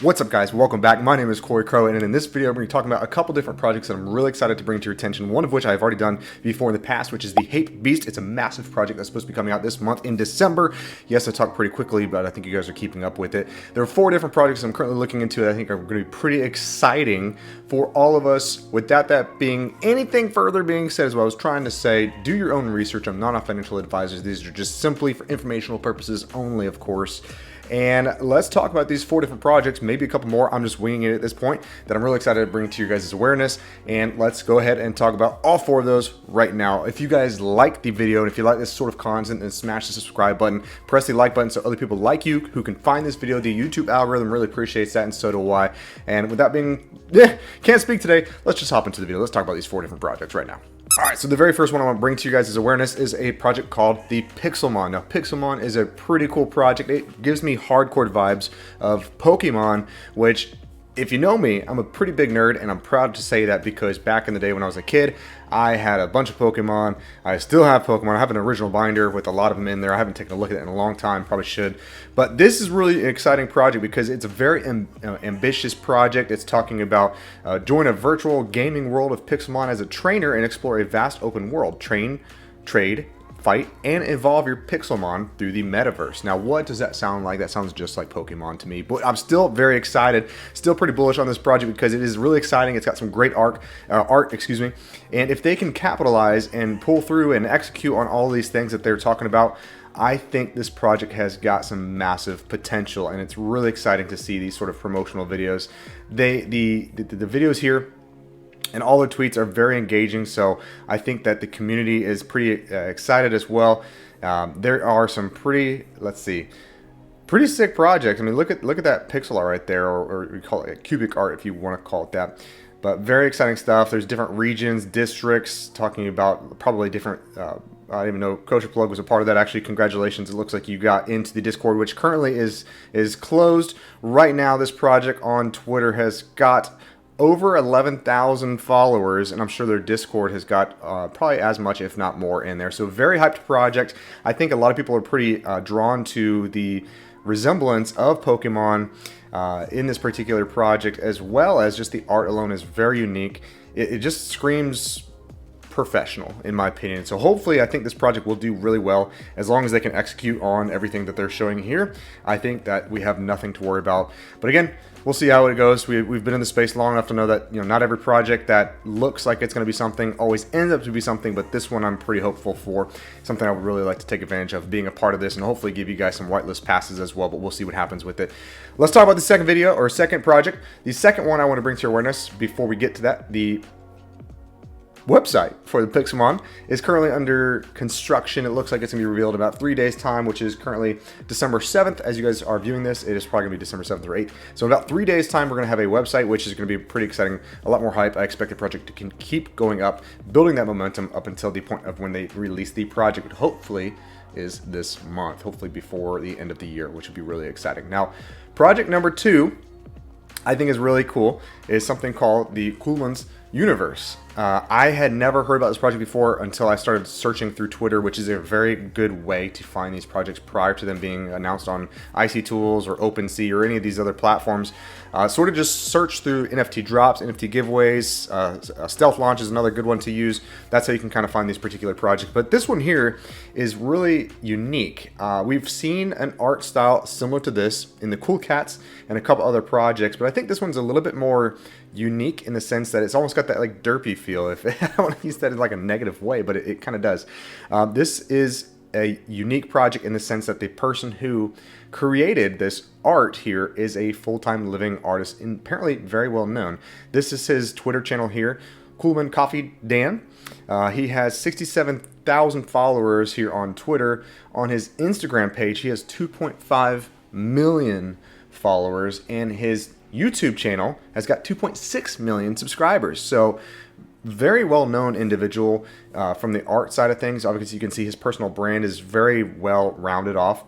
What's up, guys? Welcome back. My name is Corey Crow, and in this video I'm going to be talking about a couple different projects that I'm really excited to bring to your attention, one of which I've already done before in the past, which is the HAPEBEAST. It's a massive project that's supposed to be coming out this month in December. Yes, I talk pretty quickly, but I think you guys are keeping up with it. There are 4 different projects I'm currently looking into that I think are going to be pretty exciting for all of us. Without that being anything further being said, as well, I was trying to say, do your own research. I'm not a financial advisor. These are just simply for informational purposes only, of course. And let's talk about these 4 different projects, maybe a couple more. I'm just winging it at this point that I'm really excited to bring to your guys' awareness. And let's go ahead and talk about all 4 of those right now. If you guys like the video and if you like this sort of content, then smash the subscribe button, press the like button so other people like you who can find this video. The YouTube algorithm really appreciates that, and so do I. And with that being, can't speak today, let's just hop into the video. Let's talk about these 4 different projects right now. Alright, so the very first one I want to bring to you guys' awareness is a project called the Pixelmon. Now, Pixelmon is a pretty cool project. It gives me hardcore vibes of Pokemon, which, if you know me, I'm a pretty big nerd, and I'm proud to say that because back in the day when I was a kid, I had a bunch of Pokemon. I still have Pokemon. I have an original binder with a lot of them in there. I haven't taken a look at it in a long time. Probably should. But this is really an exciting project because it's a very ambitious project. It's talking about join a virtual gaming world of Pixelmon as a trainer and explore a vast open world. Train, trade, fight, and evolve your Pixelmon through the metaverse. Now, what does that sound like? That sounds just like Pokemon to me, but I'm still very excited, still pretty bullish on this project because it is really exciting. It's got some great art, and if they can capitalize and pull through and execute on all these things that they're talking about, I think this project has got some massive potential, and it's really exciting to see these sort of promotional videos. The videos here and all the tweets are very engaging, so I think that the community is pretty excited as well. There are some pretty sick projects. I mean, look at that pixel art right there, or we call it cubic art if you want to call it that. But very exciting stuff. There's different regions, districts, talking about probably different. I didn't even know Kosher Plug was a part of that. Actually, congratulations! It looks like you got into the Discord, which currently is closed right now. This project on Twitter has got over 11,000 followers, and I'm sure their Discord has got probably as much, if not more, in there. So very hyped project. I think a lot of people are pretty drawn to the resemblance of Pokemon in this particular project, as well as just the art alone is very unique. It just screams professional, in my opinion. So hopefully, I think this project will do really well as long as they can execute on everything that they're showing here. I think that we have nothing to worry about. But again, we'll see how it goes. We've been in the space long enough to know that not every project that looks like it's going to be something always ends up to be something. But this one, I'm pretty hopeful for. Something I would really like to take advantage of, being a part of this, and hopefully give you guys some whitelist passes as well. But we'll see what happens with it. Let's talk about the second video, or second project. The second one I want to bring to your awareness before we get to that, the website for the Pixelmon is currently under construction. It looks like it's going to be revealed in about 3 days time, which is currently December 7th. As you guys are viewing this, it is probably going to be December 7th or 8th. So in about 3 days time, we're going to have a website, which is going to be pretty exciting, a lot more hype. I expect the project to keep going up, building that momentum up until the point of when they release the project, hopefully is this month, hopefully before the end of the year, which would be really exciting. Now, project number 2, I think is really cool, is something called the Coolman Universe. I had never heard about this project before until I started searching through Twitter, which is a very good way to find these projects prior to them being announced on IC Tools or OpenSea or any of these other platforms. Sort of just search through NFT drops, NFT giveaways, stealth launch is another good one to use. That's how you can kind of find these particular projects. But this one here is really unique. We've seen an art style similar to this in the Cool Cats and a couple other projects, but I think this one's a little bit more unique in the sense that it's almost got that like derpy feel. If I don't want to use that in like a negative way, but it kind of does. This is a unique project in the sense that the person who created this art here is a full-time living artist and apparently very well known. This is his Twitter channel here, Coolman Coffee Dan. He has 67,000 followers here on Twitter. On his Instagram page, he has 2.5 million followers, and his YouTube channel has got 2.6 million subscribers. So very well-known individual from the art side of things. Obviously, you can see his personal brand is very well rounded off.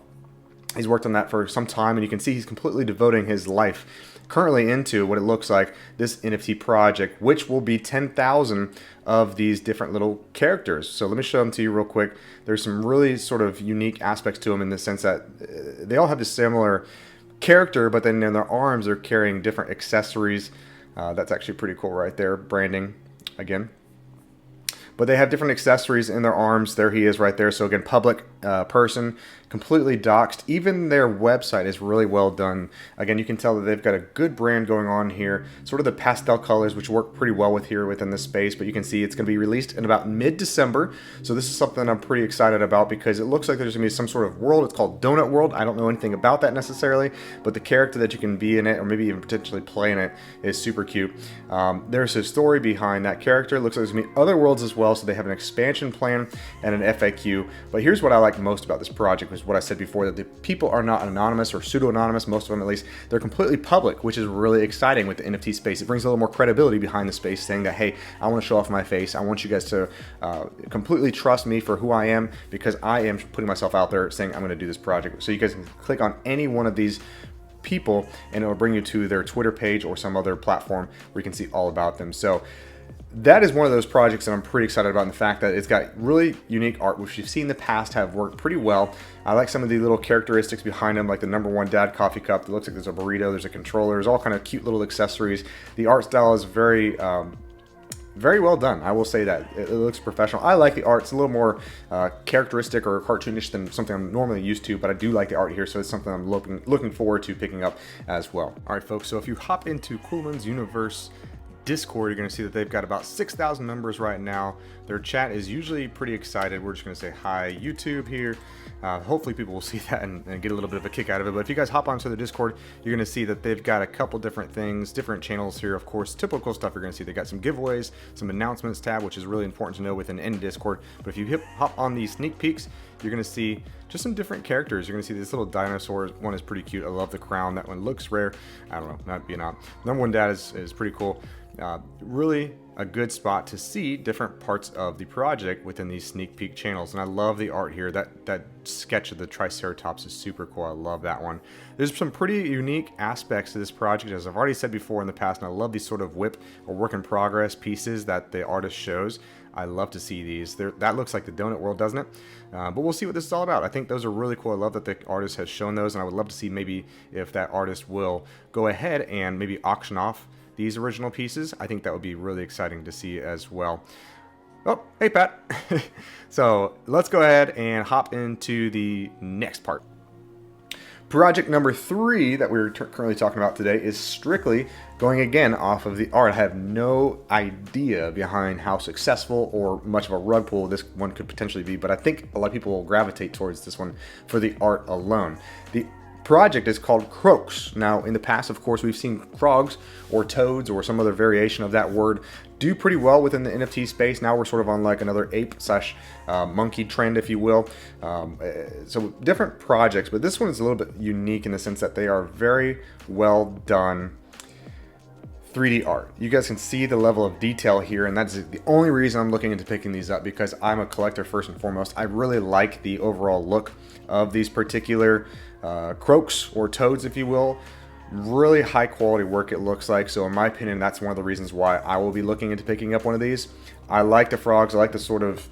He's worked on that for some time, and you can see he's completely devoting his life currently into what it looks like this NFT project, which will be 10,000 of these different little characters. So let me show them to you real quick. There's some really sort of unique aspects to them in the sense that they all have this similar character, but then in their arms they're carrying different accessories. That's actually pretty cool right there. Branding again. But they have different accessories in their arms. There he is right there. So again, public person, completely doxed. Even their website is really well done. Again, you can tell that they've got a good brand going on here. Sort of the pastel colors, which work pretty well with here within this space. But you can see it's going to be released in about mid-December. So this is something I'm pretty excited about because it looks like there's going to be some sort of world. It's called Donut World. I don't know anything about that necessarily, but the character that you can be in it, or maybe even potentially play in it, is super cute. There's a story behind that character. It looks like there's going to be other worlds as well. So they have an expansion plan and an FAQ. But here's what I like most about this project, is what I said before, that the people are not anonymous or pseudo-anonymous, most of them at least. They're completely public, which is really exciting with the NFT space. It brings a little more credibility behind the space, saying that, hey, I want to show off my face. I want you guys to completely trust me for who I am, because I am putting myself out there saying I'm going to do this project. So you guys can click on any one of these people and it'll bring you to their Twitter page or some other platform where you can see all about them. So that is one of those projects that I'm pretty excited about, in the fact that it's got really unique art, which you've seen in the past have worked pretty well. I like some of the little characteristics behind them, like the #1 dad coffee cup. It looks like there's a burrito, there's a controller, there's all kind of cute little accessories. The art style is very well done. I will say that. It looks professional. I like the art. It's a little more characteristic or cartoonish than something I'm normally used to, but I do like the art here, so it's something I'm looking forward to picking up as well. All right, folks, so if you hop into Coolman Universe Discord, you're going to see that they've got about 6,000 members right now. Their chat is usually pretty excited. We're just going to say hi YouTube here. Hopefully people will see that and get a little bit of a kick out of it. But if you guys hop onto the Discord, you're going to see that they've got a couple different things, different channels here. Of course, typical stuff you're going to see. They got some giveaways, some announcements tab, which is really important to know within any Discord. But if you hop on these sneak peeks, you're going to see just some different characters. You're going to see this little dinosaur one is pretty cute. I love the crown. That one looks rare. I don't know, might be not. #1 dad is pretty cool. Really a good spot to see different parts of the project within these sneak peek channels. And I love the art here. That sketch of the Triceratops is super cool. I love that one. There's some pretty unique aspects to this project, as I've already said before in the past, and I love these sort of whip or work in progress pieces that the artist shows. I love to see these. That looks like the donut world, doesn't it? But we'll see what this is all about. I think those are really cool. I love that the artist has shown those, and I would love to see maybe if that artist will go ahead and maybe auction off these original pieces. I think that would be really exciting to see as well. Oh, hey Pat. So let's go ahead and hop into the next part. Project number 3 that we're currently talking about today is strictly going again off of the art. I have no idea behind how successful or much of a rug pull this one could potentially be, but I think a lot of people will gravitate towards this one for the art alone. The project is called Croaks. Now, in the past, of course, we've seen frogs or toads or some other variation of that word do pretty well within the NFT space. Now we're sort of on like another ape slash monkey trend, if you will. So different projects, but this one is a little bit unique in the sense that they are very well done 3D art. You guys can see the level of detail here, and that's the only reason I'm looking into picking these up, because I'm a collector first and foremost. I really like the overall look of these particular croaks or toads, if you will. Really high quality work it looks like. So in my opinion, that's one of the reasons why I will be looking into picking up one of these. I like the frogs. I like the sort of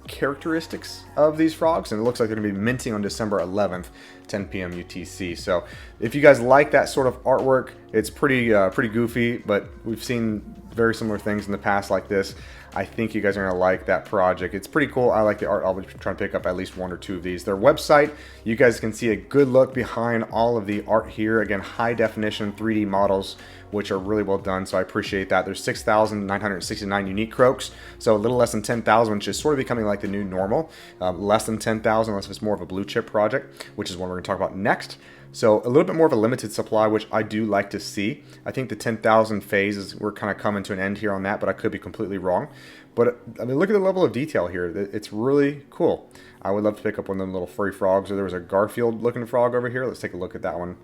characteristics of these frogs, and it looks like they're going to be minting on December 11th, 10 p.m. UTC. So if you guys like that sort of artwork, it's pretty goofy, but we've seen very similar things in the past like this. I think you guys are going to like that project. It's pretty cool. I like the art. I'll be trying to pick up at least 1 or 2 of these. Their website, you guys can see a good look behind all of the art here. Again, high definition 3D models, which are really well done, so I appreciate that. There's 6,969 unique croaks, so a little less than 10,000, which is sort of becoming like the new normal. Less than 10,000 unless it's more of a blue chip project, which is one we're going to talk about next. So a little bit more of a limited supply, which I do like to see. I think the 10,000 phase is, we're kind of coming to an end here on that, but I could be completely wrong. But I mean, look at the level of detail here. It's really cool. I would love to pick up one of them little furry frogs. Or there was a Garfield looking frog over here. Let's take a look at that one.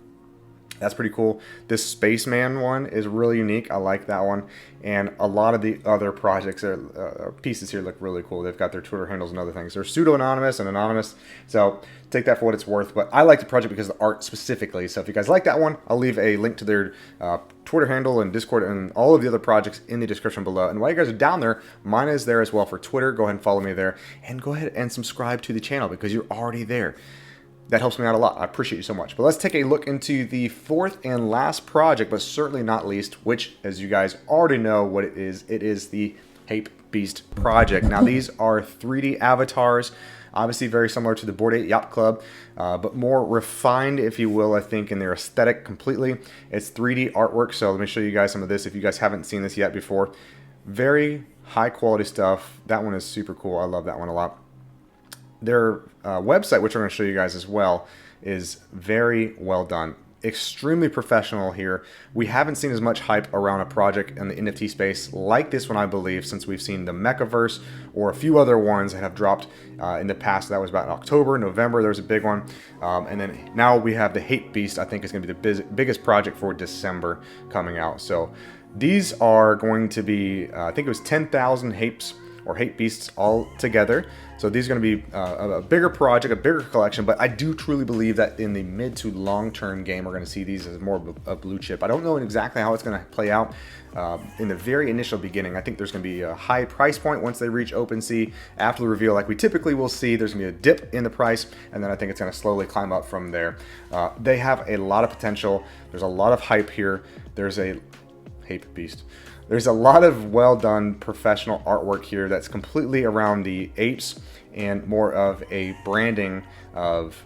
That's pretty cool. This Spaceman one is really unique. I like that one. And a lot of the other projects, pieces here look really cool. They've got their Twitter handles and other things. They're pseudo-anonymous and anonymous. So take that for what it's worth. But I like the project because of the art specifically. So if you guys like that one, I'll leave a link to their Twitter handle and Discord and all of the other projects in the description below. And while you guys are down there, mine is there as well for Twitter. Go ahead and follow me there. And go ahead and subscribe to the channel because you're already there. that helps me out a lot. I appreciate you so much. But let's take a look into the fourth and last project, but certainly not least, which, as you guys already know what it is the HAPEBEAST project. Now, these are 3D avatars, obviously very similar to the Bored Ape Yacht Club, but more refined, if you will, I think, in their aesthetic completely. It's 3D artwork, so let me show you guys some of this if you guys haven't seen this yet before. Very high quality stuff. That one is super cool. I love that one a lot. Their website, which I'm going to show you guys as well, is very well done. Extremely professional here. We haven't seen as much hype around a project in the NFT space like this one, I believe, since we've seen the Mechaverse or a few other ones that have dropped in the past. That was about October, November. There was a big one. And then now we have the HAPEBEAST. I think is going to be the biggest project for December coming out. So these are going to be, I think it was 10,000 Hapes or HAPEBEASTs all together. So these are going to be a bigger project, a bigger collection, but I do truly believe that in the mid to long-term game, we're going to see these as more of a blue chip. I don't know exactly how it's going to play out in the very initial beginning. I think there's going to be a high price point once they reach OpenSea. After the reveal, like we typically will see, there's going to be a dip in the price, and then I think it's going to slowly climb up from there. They have a lot of potential. There's a lot of hype here. There's a HAPEBEAST. There's a lot of well-done professional artwork here that's completely around the apes and more of a branding of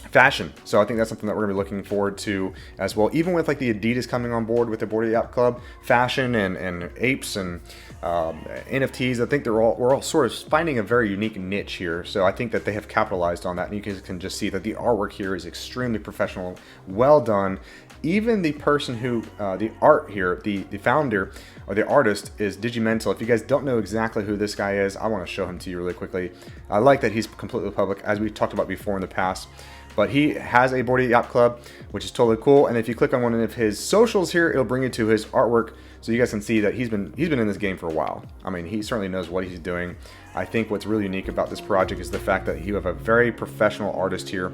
fashion. So I think that's something that we're going to be looking forward to as well. Even with like the Adidas coming on board with the Bored Ape Yacht Club, fashion and apes and NFTs, I think we're all sort of finding a very unique niche here. So I think that they have capitalized on that, and you guys can just see that the artwork here is extremely professional, well done. Even the person who, the art here, the founder or the artist is Digimental. If you guys don't know exactly who this guy is, I want to show him to you really quickly. I like that he's completely public, as we talked about before in the past. But he has a Bored Ape Yacht Club, which is totally cool. And if you click on one of his socials here, it'll bring you to his artwork, so you guys can see that he's been in this game for a while. I mean, he certainly knows what he's doing. I think what's really unique about this project is the fact that you have a very professional artist here,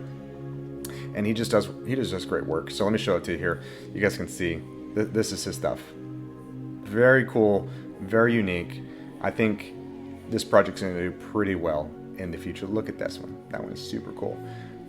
and he just does great work. So let me show it to you here. You guys can see this is his stuff. Very cool, very unique. I think this project's going to do pretty well in the future. Look at this one. That one is super cool.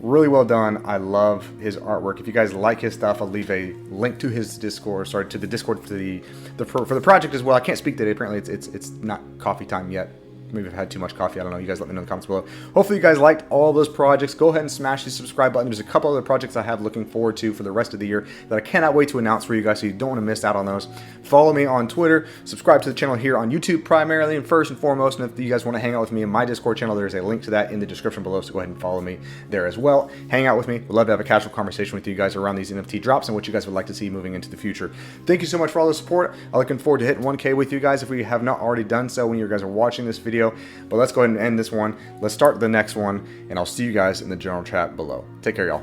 Really well done. I love his artwork. If you guys like his stuff, I'll leave a link to his Discord, to the Discord for the project as well. I can't speak today. Apparently, it's not coffee time yet. Maybe I've had too much coffee. I don't know. You guys let me know in the comments below. Hopefully you guys liked all those projects. Go ahead and smash the subscribe button. There's a couple other projects I have looking forward to for the rest of the year that I cannot wait to announce for you guys, so you don't want to miss out on those. Follow me on Twitter. Subscribe to the channel here on YouTube primarily and first and foremost. And if you guys want to hang out with me in my Discord channel, there's a link to that in the description below, so go ahead and follow me there as well. Hang out with me. We'd love to have a casual conversation with you guys around these NFT drops and what you guys would like to see moving into the future. Thank you so much for all the support. I'm looking forward to hitting 1K with you guys if we have not already done so when you guys are watching this video. But let's go ahead and end this one. Let's start the next one, and I'll see you guys in the general chat below. Take care, y'all.